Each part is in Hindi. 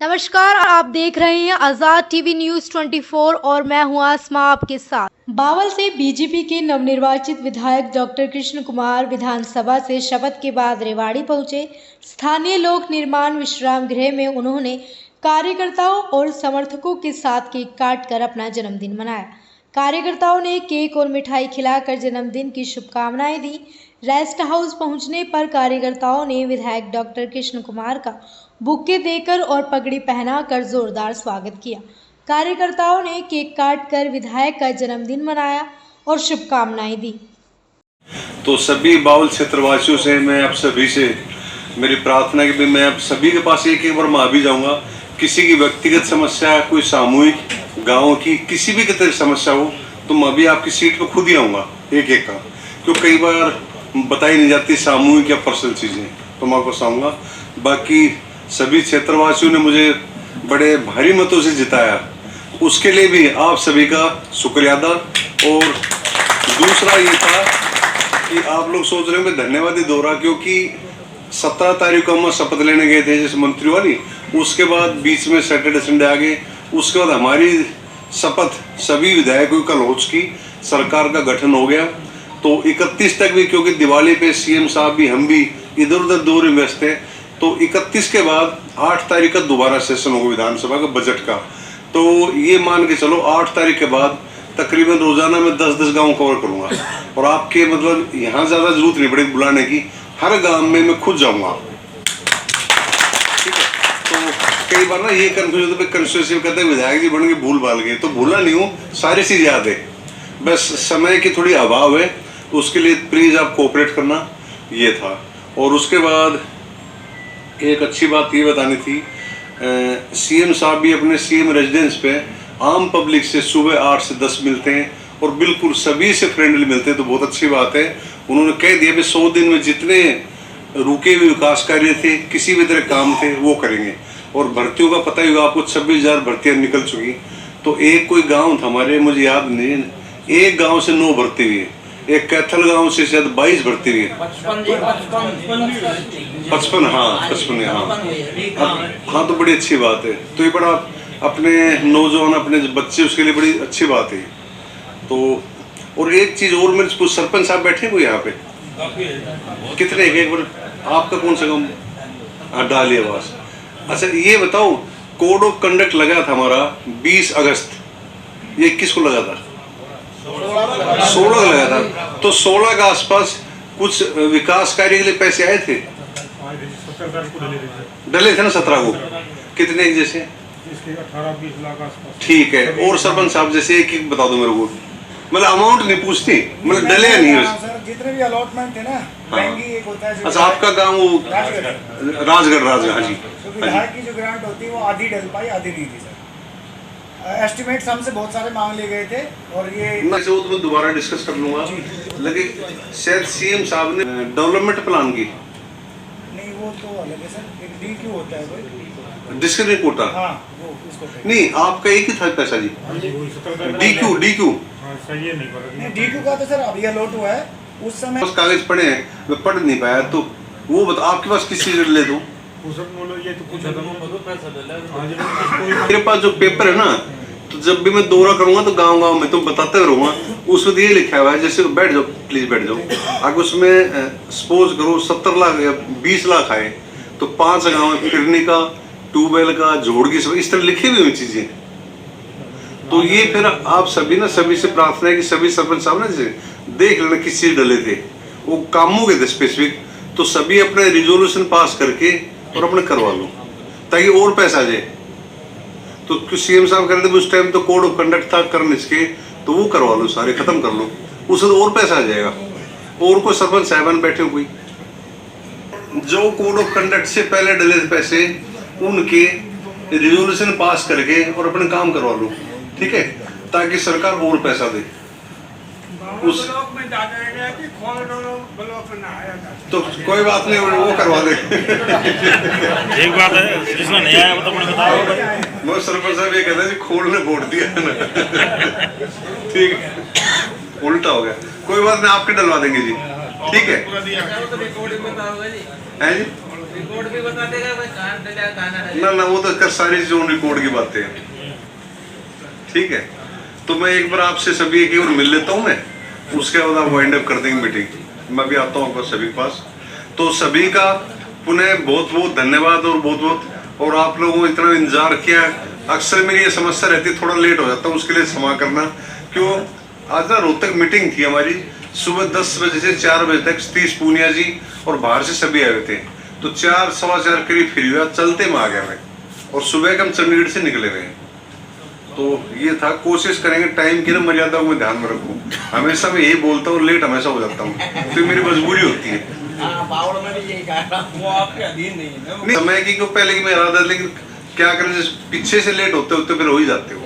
नमस्कार, आप देख रहे हैं आजाद टीवी न्यूज 24 और मैं हूं आसमा आपके साथ। बावल से बीजेपी के नवनिर्वाचित विधायक डॉक्टर कृष्ण कुमार विधानसभा से शपथ के बाद रेवाड़ी पहुंचे। स्थानीय लोक निर्माण विश्राम गृह में उन्होंने कार्यकर्ताओं और समर्थकों के साथ केक काटकर अपना जन्मदिन मनाया। कार्यकर्ताओं ने केक और मिठाई खिलाकर जन्मदिन की शुभकामनाएं दी। रेस्ट हाउस पहुंचने पर कार्यकर्ताओं ने विधायक डॉक्टर कृष्ण कुमार का बुके देकर और पगड़ी पहनाकर जोरदार स्वागत किया। कार्यकर्ताओं ने केक काटकर विधायक का जन्मदिन मनाया और शुभकामनाएं दी। तो सभी बावल क्षेत्रवासियों से मैं आप सभी से मेरी प्रार्थना है कि मैं आप सभी के पास एक बार मैं आ भी जाऊंगा। किसी की व्यक्तिगत समस्या, कोई सामूहिक गांव की किसी भी तरह की समस्या हो तो मैं भी आपकी सीट पे खुद ही आऊँगा एक का, क्योंकि कई बार बताई नहीं जाती सामूहिक या पर्सनल चीज़ें, तो मैं आपको आऊँगा। बाकी सभी क्षेत्रवासियों ने मुझे बड़े भारी मतों से जिताया, उसके लिए भी आप सभी का शुक्रिया अदा। और दूसरा ये था कि आप लोग सोच रहे होंगे धन्यवाद ही दो रहा, क्योंकि 17 तारीख को हम शपथ लेने गए थे जैसे मंत्री वाली, उसके बाद बीच में सैटरडे संडे आ गए। उसके बाद हमारी शपथ सभी विधायकों कल हो चुकी, सरकार का गठन हो गया। तो 31 तक भी, क्योंकि दिवाली पे सीएम साहब भी हम भी इधर उधर दौरे में व्यस्त थे, तो 31 के बाद 8 तारीख का दोबारा सेशन होगा विधानसभा का बजट का। तो ये मान के चलो 8 तारीख के बाद तकरीबन रोजाना मैं 10-10 गांव कवर करूंगा। और आपके मतलब यहाँ ज्यादा जरूरत नहीं पड़ेगी बुलाने की, हर गांव में मैं खुद जाऊंगा। ठीक है, तो कई बार ना ये कंस्टिट्यूएंसी कहते हैं विधायक जी बन के भूल भाल गए, तो भूला नहीं हूँ, सारी चीज याद है, बस समय की थोड़ी अभाव है, उसके लिए प्लीज आप कोऑपरेट करना, ये था। और उसके बाद एक अच्छी बात ये बतानी थी, सीएम साहब भी अपने सीएम रेजिडेंस पे आम पब्लिक से सुबह 8 से 10 मिलते हैं और बिल्कुल सभी से फ्रेंडली मिलते हैं, तो बहुत अच्छी बात है। उन्होंने कह दिया कि 100 दिन में जितने रुके हुए विकास कार्य थे, किसी भी तरह काम थे, वो करेंगे। और भर्तियों का पता ही होगा आपको, 26,000 भर्तियाँ निकल चुकी। तो एक कोई गाँव था हमारे, मुझे याद नहीं, एक गाँव से 9 भर्ती हुई है, एक कैथल गांव से शायद 22 भर्ती हुई है, 55 हाँ, तो बड़ी अच्छी बात है। तो ये बड़ा अपने नौजवान अपने बच्चे उसके लिए बड़ी अच्छी बात है। तो और एक चीज और, मेरे कुछ सरपंच साहब बैठे हुए यहाँ पे कितने, एक बार आपका कौन सा गाँव? डालिया आवास। अच्छा ये बताओ, कोड ऑफ कंडक्ट लगा था हमारा 20 अगस्त, ये 21 को लगा था, 16 लगा था, तो 16 के आसपास कुछ विकास कार्य के लिए पैसे आए थे, डले थे ना 17 को, कितने जैसे 18-20 लाख आसपास। ठीक है, और सरपंच साहब जैसे एक बता दो मेरे को, मतलब अमाउंट नहीं पूछती, मतलब डले या नहीं सर, जितने भी अलॉटमेंट थे ना, बैंकिंग एक होता है। अच्छा आपका गाँव राजगढ़, हाँ जी, विधायक की जो ग्रांट होती है वो आधी डल पाई, आधी नहीं थी सर। एस्टिमेट्स हमसे बहुत सारे मांग लिए गए थे और ये मैं वो तो दोबारा डिस्कस कर लूंगा। लेकिन शायद सीएम साहब ने डेवलपमेंट प्लान की नहीं, वो तो अलग है सर, एक डीक्यू होता है कोई डिस्ट्रिक्ट कोटा। हाँ, वो उसको नहीं, आपका एक ही था पैसा जी, डीक्यू नहीं, डीक्यू का तो सर अभी अलॉट हुआ है। उस समय बस कागज पढ़े हैं, मैं पढ़ नहीं पाया, तो वो बता आपके पास किस चीज ले दूं? मेरे पास जो पेपर है ना, तो जब भी मैं दौरा करूंगा तो गांव गांव में तो बताते रहूंगा, उसमें ये लिखा हुआ है, जैसे बैठ जाओ प्लीज बैठ जाओ, अगर उसमें सपोज करो 70 लाख या 20 लाख आए तो 5 गाँव में फिरने का, ट्यूबवेल का, जोड़ की, सब इस तरह लिखी हुई चीजें। तो ये फिर आप सभी ना, सभी से प्रार्थना है कि सभी सरपंच साहब ना जैसे देख लेना किस चीज डले थे, वो कामों के थे स्पेसिफिक, तो सभी अपने रिजोल्यूशन पास करके और अपने करवा लो ताकि और पैसा आ जाए। तो सीएम साहब कह रहे थे उस टाइम तो कोड ऑफ कंडक्ट था करने के, तो वो करवा लो, सारे खत्म कर लो, उससे तो और पैसा आ जाएगा। और कोई सरपंच साहबान बैठे हो कोई जो कोड ऑफ कंडक्ट से पहले डले थे पैसे, उनके रिजोल्यूशन पास करके और अपने काम करवा लो, ठीक है, ताकि सरकार और पैसा दे। उस तो कोई बात नहीं, वो करवा दे। एक बात है, जिसने नहीं आया वो तो मुझे बताओ। मैं सरपंच साहब ये कहते हैं खोलने वोट दिया है ना, ठीक है, उल्टा हो गया, कोई बात नहीं, आपके डलवा देंगे जी, ठीक है, है जी। ना वो तो कर सारी चीजें ऑन रिकॉर्ड की बातें हैं, ठीक है। तो मैं एक बार आपसे सभी एक बार मिल लेता हूँ मैं, उसके बाद आप वाइंड अप कर देंगे मीटिंग, मैं भी आता हूँ आपको सभी के पास। तो सभी का पुनः बहुत बहुत धन्यवाद और बहुत बहुत, और आप लोगों को इतना इंतजार किया। अक्सर मेरी ये समस्या रहती है, थोड़ा लेट हो जाता हूँ, उसके लिए क्षमा करना। क्यों, आज ना रोहतक मीटिंग थी हमारी, सुबह 10 बजे से 4 बजे तक। सतीश पूनिया जी और बाहर से सभी आए थे, तो 4 सवा 4 करीब फ्री हुआ, चलते में आ गया मैं, और सुबह के हम चंडीगढ़ से निकले हुए हैं। तो ये था, कोशिश करेंगे टाइम की ना मर्यादा को मैं ध्यान में रखूँ। हमेशा मैं यही बोलता हूँ, लेट हमेशा हो जाता हूँ, तो मेरी मजबूरी होती है। बावड़ में भी यही कह रहा हूं, वो आपके अधीन नहीं है ना। समय की को पहले की मेरा आदत है, लेकिन क्या करें, पीछे से लेट होते होते फिर हो ही जाते हो,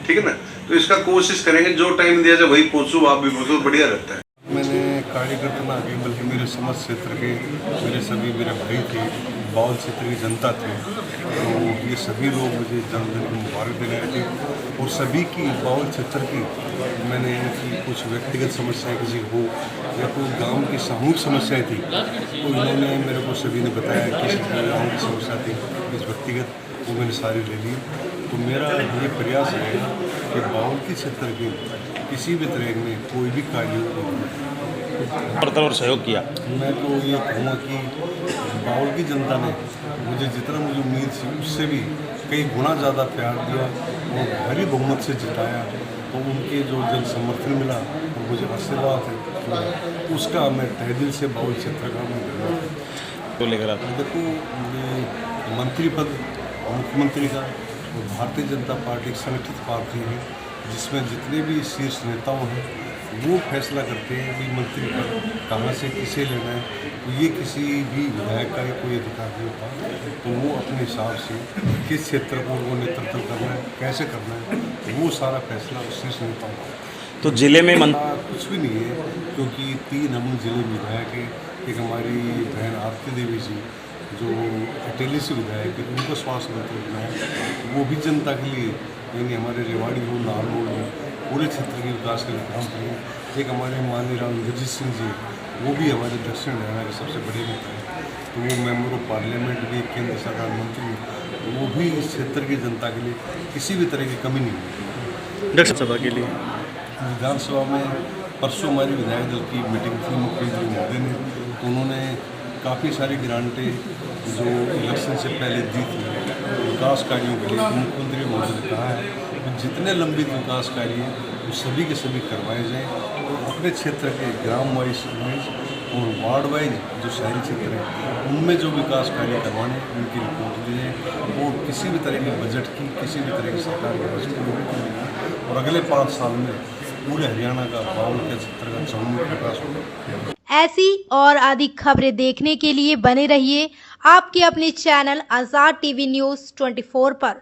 ठीक है ना। तो इसका कोशिश करेंगे, जो टाइम दिया जाए वही पहुंचूं, आप भी पहुंचो, बढ़िया रहता है। मैंने कार्यकर्ता ना आगे, बल्कि मेरे समाज क्षेत्र के मेरे भाई थे, बाउल क्षेत्र की जनता थी, तो ये सभी लोग मुझे जन्मदिन की मुबारक देने आए थे। और सभी की बाउल क्षेत्र की मैंने इनकी कुछ व्यक्तिगत समस्याएं किसी हो या कोई गांव की सामूहिक समस्याएं थी, तो इन्होंने मेरे को सभी ने बताया किसी की गाँव की समस्या थी, किस व्यक्तिगत, वो मैंने सारी ले ली। तो मेरा ये प्रयास रहेगा कि बाउल की क्षेत्र की किसी भी तरह में कोई भी कार्य और सहयोग किया। मैं तो ये कहूँगा कि बाउल की जनता ने मुझे जितना मुझे उम्मीद थी उससे भी कई गुना ज़्यादा प्यार दिया और भारी बहुमत से जिताया। तो उनके जो जन समर्थन मिला और मुझे आशीर्वाद है, तो उसका मैं तहे दिल से बाउल क्षेत्र का मैं धन्यवाद तो लेकर आता देखो, ये मंत्री पद मुख्यमंत्री का, और भारतीय जनता पार्टी एक संगठित पार्टी है जिसमें जितने भी शीर्ष नेताओं हैं वो फैसला करते हैं कि मंत्री पद कहाँ से किसे लेना है। तो ये किसी भी विधायक का कोई अधिकार नहीं होता, तो वो अपने हिसाब से किस क्षेत्र को वो नेतृत्व करना है, कैसे करना है, वो सारा फैसला शीर्ष नेताओं का। तो जिले में कुछ भी नहीं है, क्योंकि 3 हम जिले में विधायक है। एक हमारी बहन आरती देवी जी जो अटेली से विधायक है, उनको स्वास्थ्य मंत्री बनाया, वो भी जनता के लिए, यानी हमारे रेवाड़ी हो, नारनौल हो, पूरे क्षेत्र के विकास के लिए काम करें। एक हमारे माननीय राम इंद्रजीत सिंह जी, वो भी हमारे दक्षिण हरियाणा के सबसे बड़े नेता हैं, तो वो मेंबर ऑफ पार्लियामेंट भी, केंद्र सरकार मंत्री, वो भी इस क्षेत्र की जनता के लिए किसी भी तरह की कमी नहीं है। विधानसभा के लिए विधानसभा में परसों हमारी विधायक दल की मीटिंग थी मुख्यमंत्री महोदय ने, तो उन्होंने काफ़ी सारी ग्रांटें जो इलेक्शन से पहले दी थी विकास कार्यों के लिए, मुख्यमंत्री महोदय ने कहा है कि जितने लंबित विकास कार्य हैं वो सभी के सभी करवाए जाएँ, और अपने क्षेत्र के ग्राम वाइज और वार्ड वाइज जो शहरी क्षेत्र है उनमें जो विकास कार्य करवाने उनकी रिपोर्ट दी जाए, और किसी भी तरह के बजट की, किसी भी तरह की सरकार की बजट, और अगले 5 साल में पूरे हरियाणा का बाउल के क्षेत्र का चौमुखी विकास होगा। ऐसी और अधिक खबरें देखने के लिए बने रहिए आपके अपने चैनल आज़ाद टीवी न्यूज़ 24 पर।